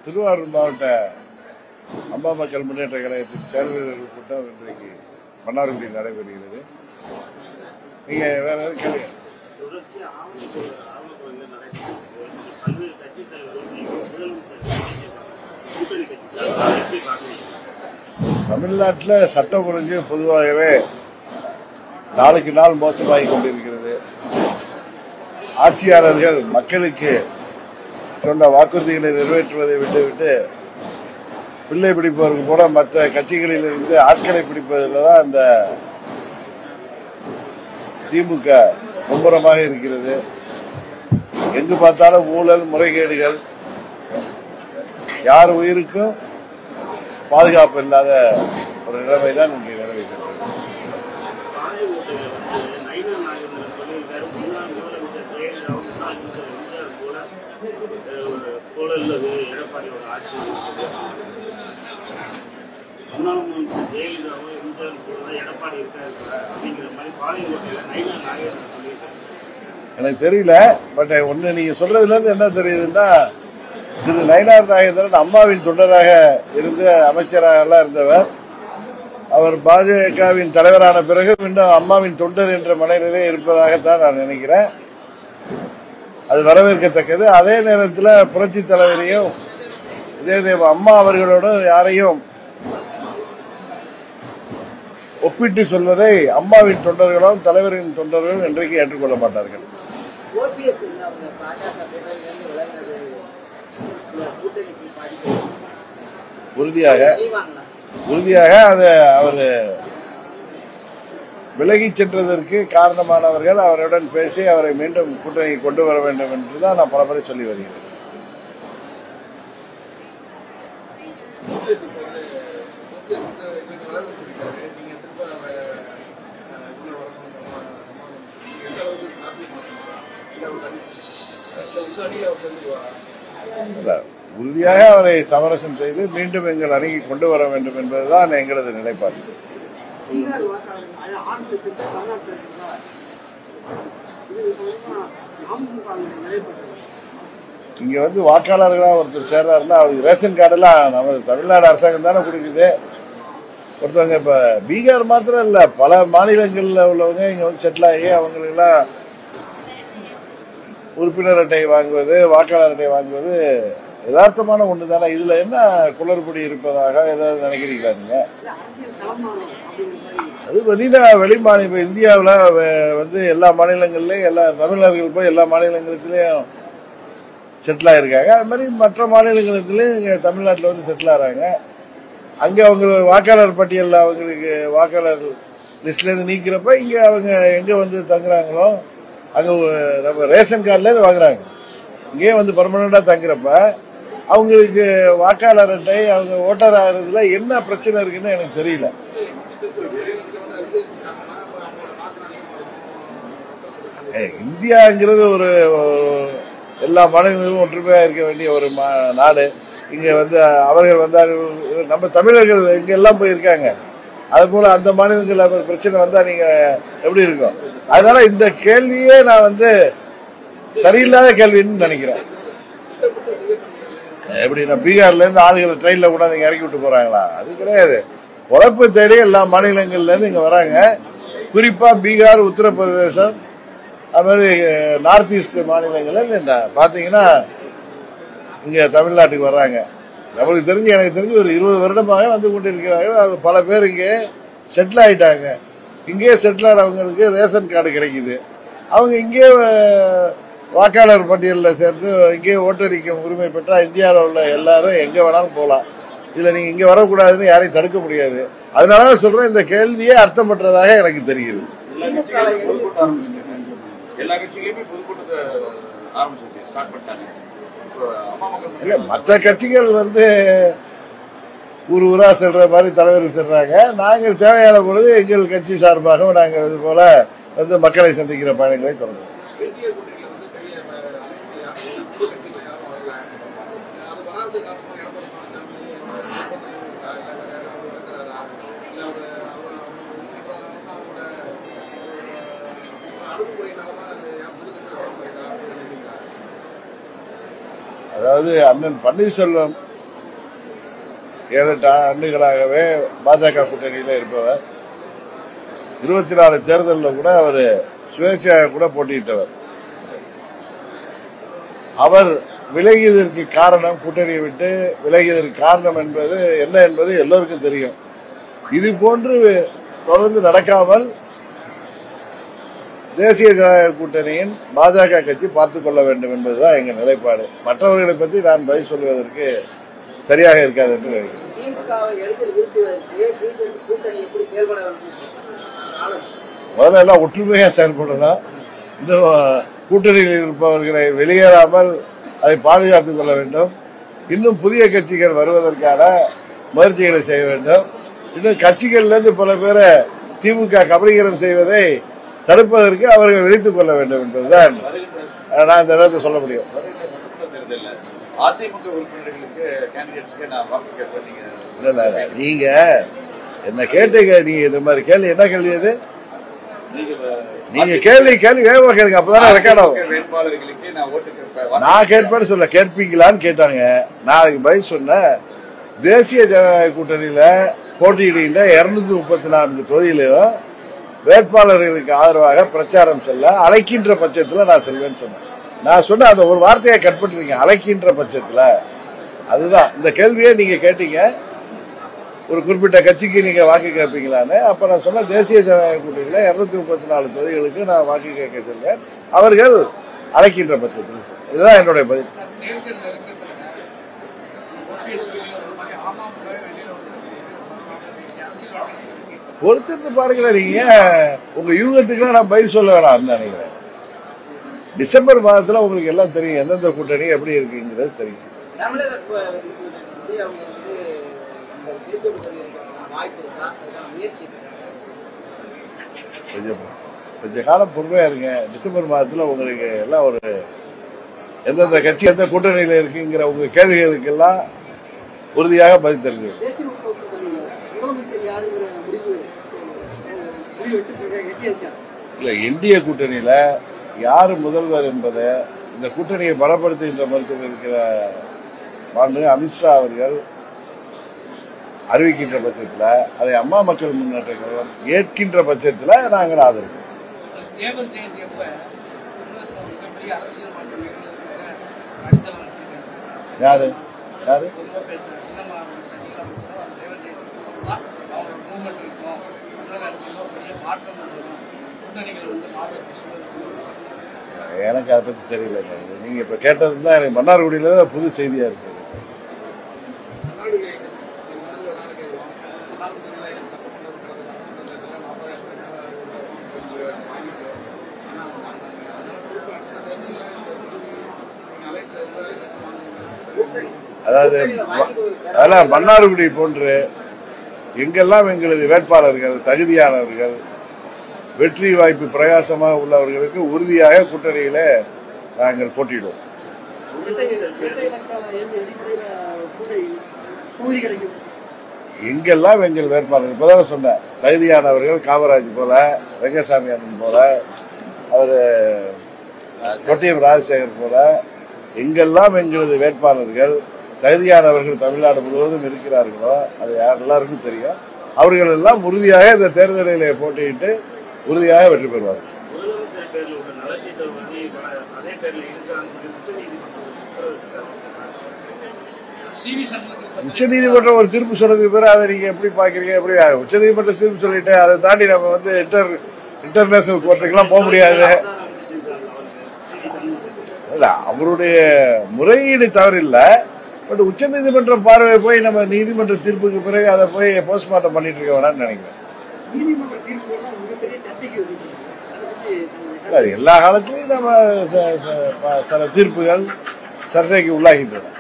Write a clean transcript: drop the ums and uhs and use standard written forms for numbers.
திருவாரூர் மாவட்ட அம்மா மக்கள் முன்னேற்ற கழகத்தின் செயல்வீரர்கள் கூட்டம் இன்றைக்கு மன்னார்குடியில் நடைபெறுகிறது. நீங்க வேற எதுவும் கேளுங்க. தமிழ்நாட்டில் சட்டம் ஒழுங்கு பொதுவாகவே நாளுக்கு நாள் மோசமாகிக் கொண்டிருக்கிறது. ஆட்சியாளர்கள் மக்களுக்கு சொன்ன வாக்குறுதிகளை நிறைவேற்றுவதை விட்டுவிட்டு பிள்ளை பிடிப்பவருக்கு கூட மற்ற கட்சிகளில் இருந்து ஆட்களை பிடிப்பதில் தான் அந்த திமுக மும்முரமாக இருக்கிறது. எங்கு பார்த்தாலும் ஊழல், முறைகேடுகள், யார் உயிருக்கும் பாதுகாப்பு இல்லாத ஒரு நிலைமை தான் இங்கே நிலவுகிறது. எனக்கு தெரியல, பட் ஒன்னு நீங்க சொல்றதுல இருந்து என்ன தெரியுதுன்னா, திரு நயினார் நாகேந்திரன் அம்மாவின் தொண்டராக இருந்து அமைச்சராக இருந்தவர். அவர் பாஜகவின் தலைவரான பிறகு இன்னும் அம்மாவின் தொண்டர் என்ற மனநிலை இருப்பதாகத்தான் நான் நினைக்கிறேன். அது வரவேற்கத்தக்கது. அதே நேரத்தில் புரட்சி தலைவரையும் இதே அம்மா அவர்களோடு யாரையும் ஒப்பிட்டு சொல்வதை அம்மாவின் தொண்டர்களும் தலைவரின் தொண்டர்களும் இன்றைக்கு ஏற்றுக்கொள்ள மாட்டார்கள். உறுதியாக அதை அவர் விலகிச் சென்றதற்கு காரணமானவர்கள் அவருடன் பேசி அவரை மீண்டும் கூட்டணி கொண்டு வர வேண்டும் என்றுதான் நான் பலமுறை சொல்லி வருகிறேன். உறுதியாக அவரை சமரசம் செய்து மீண்டும் எங்கள் அணிக்கு கொண்டு வர வேண்டும் என்பதுதான் எங்களது நிலைப்பாடு. இங்க வாக்காளர்களா ஒருத்தர் சேர்றாருன்னா அவருக்கு ரேஷன் கார்டு எல்லாம் நமது தமிழ்நாடு அரசாங்கம் தானே கொடுக்குது. ஒருத்தவங்க இப்ப பீகார் மாத்திரம் இல்ல, பல மாநிலங்கள்ல உள்ளவங்க இங்க செட்டில் ஆகி அவங்களுக்கு எல்லாம் உறுப்பினர் அட்டை வாங்குவது, வாக்காளர் அட்டை வாங்குவது யதார்த்தமான ஒன்று தானே. இதுல என்ன குளறுபடி இருப்பதாக ஏதாவது நினைக்கிறீங்களா நீங்க? அது வெளி மாநில இந்தியாவில் எல்லா மாநிலங்கள்லயும் எல்லா தமிழர்கள் போய் எல்லா மாநிலங்களிலும் செட்டில் ஆயிருக்காங்க. அது மாதிரி மற்ற மாநிலங்களிலும் இங்க தமிழ்நாட்டில் செட்டில் ஆறாங்க. அங்க அவங்க வாக்காளர் பட்டியல் அவங்களுக்கு வாக்காளர் லிஸ்ட்ல இருந்து நீக்கிறப்ப இங்க அவங்க எங்க தங்குறாங்களோ அங்க நம்ம ரேஷன் கார்டுல இருந்து வாங்குறாங்க. இங்கே பர்மனண்டா தங்குறப்ப அவங்களுக்கு வாக்காளர் அட்டை அவங்க ஓட்டர் ஆகிறதுல என்ன பிரச்சனை இருக்குன்னு எனக்கு தெரியல. இந்தியாங்கிறது ஒரு எல்லா மாநிலங்களும் ஒற்றுமையா இருக்க வேண்டிய ஒரு நாடு. இங்க அவர்கள் வந்தார்கள், நம்ம தமிழர்கள் எங்க எல்லாம் போயிருக்காங்க. அது போல அந்த மாநிலங்கள் ஒரு பிரச்சனை வந்தா நீங்க எப்படி இருக்கும்? அதனால இந்த கேள்வியே நான் சரியில்லாத கேள்வின்னு நினைக்கிறேன். எப்படி பீகார்ல இருந்து ஆளுகளை ட்ரெயின்ல கூட நீங்க இறக்கி விட்டு போறாங்களா? அது கிடையாது. உழைப்பு தேடி எல்லா மாநிலங்கள்ல இருந்து இங்க வராங்க. குறிப்பா பீகார், உத்தரப்பிரதேசம், அது மாதிரி நார்த் ஈஸ்ட் மாநிலங்கள்ல பாத்தீங்கன்னா இங்க தமிழ்நாட்டுக்கு வர்றாங்க. நம்மளுக்கு தெரிஞ்சு எனக்கு தெரிஞ்சு ஒரு 20 வருடமாக வந்து கொண்டிருக்கிறார்கள். பல பேர் இங்கே செட்டில் ஆயிட்டாங்க. இங்கே செட்டில் ஆனவங்களுக்கு ரேஷன் கார்டு கிடைக்குது. அவங்க இங்கே வாக்காளர் பட்டியலில் சேர்ந்து இங்கே ஓட்டடிக்கும் உரிமை பெற்றா இந்தியாவில் உள்ள எல்லாரும் எங்க வேணாலும் போகலாம். இதுல நீங்க இங்க வரக்கூடாதுன்னு யாரையும் தடுக்க முடியாது. அதனாலதான் சொல்றேன், இந்த கேள்வியே அர்த்தமற்றதாக எனக்கு தெரியுது. இல்ல, மற்ற கட்சிகள் ஊரா செல்ற மாதிரி தலைவர்கள் செல்றாங்க. நாங்கள் தேவையான பொழுது எங்கள் கட்சி சார்பாக நாங்கள் இது போல மக்களை சந்திக்கிற பயணங்களை தொடர்றோம். அதாவது அண்ணன் பன்னீர்செல்வம் 7-8 ஆண்டுகளாகவே பாஜக கூட்டணியில இருப்பவர். 24 தேர்தலில் கூட அவர் சுயேட்சையாக கூட போட்டியிட்டவர். அவர் விலகியதற்கு காரணம், கூட்டணியை விட்டு விலகியதற்கு காரணம் என்பது என்ன என்பது எல்லோருக்கும் தெரியும். இது போன்று தொடர்ந்து நடக்காமல் தேசிய ஜனநாயக கூட்டணியின் பாஜக கட்சி பார்த்துக் கொள்ள வேண்டும் என்பதுதான் எங்க நிலைப்பாடு. மற்றவர்களை பற்றி நான் பதில் சொல்வதற்கு சரியாக இருக்காது என்று நினைக்கிறேன். முதல்ல எல்லாம் ஒற்றுமையா செயல்படணும். இன்னும் கூட்டணியில் இருப்பவர்களை வெளியேறாமல் அதை பாதுகாத்துக் கொள்ள வேண்டும். இன்னும் புதிய கட்சிகள் வருவதற்கான முயற்சிகளை செய்ய வேண்டும். இன்னும் கட்சிகளிலிருந்து பல பேரை திமுக கபலீகரம் செய்வதை தடுப்பதற்கு அவர்கள் விழித்துக் கொள்ள வேண்டும் என்பதுதான் நான் இந்த நேரத்தில் சொல்ல முடியும். நீங்க என்ன கேட்டீங்க, நீங்க இந்த மாதிரி கேள்வி என்ன கேள்வி அது? நீங்க கேள்வி வேகமா கேளுங்க, அப்பதானே ரெக்கார்ட் ஆகும். நான் கேட்பேன்னு சொல்ல, கேட்பீங்களான்னு கேட்டாங்க. நான் அதுக்கு பதில் சொன்னேன். தேசிய ஜனநாயக கூட்டணியில போட்டியிடுகின்ற 234 தொகுதியிலும் வேட்பாளர்களுக்கு ஆதரவாக பிரச்சாரம் செல்ல அழைக்கின்ற பட்சத்தில் நான் செல்வேன்னு சொன்னேன். நான் சொன்ன அந்த ஒரு வார்த்தையை கட் பண்ணிருக்கீங்க, அழைக்கின்ற பட்சத்தில். அதுதான் இந்த கேள்வியை நீங்க கேட்டீங்க, ஒரு குறிப்பிட்ட கட்சிக்கு நீங்க வாக்கு கேட்பீங்களான்னு. அப்ப நான் சொன்ன தேசிய ஜனநாயக கூட்டணியில 234 தொகுதிகளுக்கு நான் வாக்கு கேட்க செல்வேன், அவர்கள் அழைக்கின்ற பட்சத்தில். இதுதான் என்னுடைய பதில். பொறுத்திருந்து பாருங்க. நீங்க உங்க யூகத்துக்கு நான் பதில் சொல்ல வேணாம் நினைக்கிறேன். டிசம்பர் மாதத்துல உங்களுக்கு எல்லாம் தெரியும், எந்தெந்த கூட்டணி எப்படி இருக்குங்கிறது தெரியும். கொஞ்ச காலம் பொறுமையா இருங்க. டிசம்பர் மாதத்துல உங்களுக்கு எல்லாம் ஒரு எந்தெந்த கட்சி எந்த கூட்டணியில இருக்குங்கிற உங்க கேள்விகளுக்கு எல்லாம் உறுதியாக பதில் தெரிஞ்சு. இல்ல, இந்திய கூட்டணியில யாரு முதல்வர் என்பதை இந்த கூட்டணியை பலப்படுத்துகின்ற மருத்துவத்தில் இருக்கிற மாண்புமிகு அமித்ஷா அவர்கள் அறிவிக்கின்ற பட்சத்தில், அதை அம்மா மக்கள் முன்னேற்ற கழகம் ஏற்கின்ற பட்சத்தில் நாங்கள் ஆதரிப்போம். யாரு யாரு எனக்கு அதை பத்தி தெரியலங்க. நீங்க இப்ப கேட்டது தான் எனக்கு மன்னார்குடியில தான் புது செய்தியா இருக்கு. அதாவது அதெல்லாம் மன்னார்குடி போன்று எங்கெல்லாம் எங்களது வேட்பாளர்கள் தகுதியானவர்கள், வெற்றி வாய்ப்பு பிரகாசமாக உள்ளவர்களுக்கு உறுதியாக கூட்டணியில நாங்கள் போட்டியிடுவோம். எங்கெல்லாம் எங்கள் வேட்பாளர்கள் இப்பதான் சொன்ன தகுதியானவர்கள், காமராஜ் போல, ரெங்கசாமி அண்ணன் போல, அவரு கொட்டியம் ராஜசேகர் போல, எங்கெல்லாம் எங்களது வேட்பாளர்கள் தகுதியானவர்கள் தமிழ்நாடு முழுவதும் இருக்கிறார்களோ அது எல்லாருக்கும் தெரியும். அவர்கள் எல்லாம் உறுதியாக இந்த தேர்தலிலே போட்டியிட்டு உறுதியாக வெற்றி பெறுவார்கள். உச்ச நீதிமன்றம் ஒரு தீர்ப்பு சொன்னதுக்கு பிறகு அதை நீங்க எப்படி பாக்குறீங்க? எப்படி உச்ச நீதிமன்றம் தீர்ப்பு சொல்லிட்டு அதை தாண்டி நம்ம வந்து இன்டர்நேஷனல் கோர்ட்டுக்கெல்லாம் போக முடியாது. இல்ல, அவருடைய முறையீடு தவறு இல்ல. பட் உச்ச நீதிமன்ற பார்வை போய் நம்ம நீதிமன்ற தீர்ப்புக்கு பிறகு அதை போய் போஸ்ட்மார்ட்டம் பண்ணிட்டு இருக்க வேணாம்னு நினைக்கிறேன். எல்லா காலத்திலையும் நம்ம சில தீர்ப்புகள் சர்ச்சைக்கு உள்ளாகின்றன.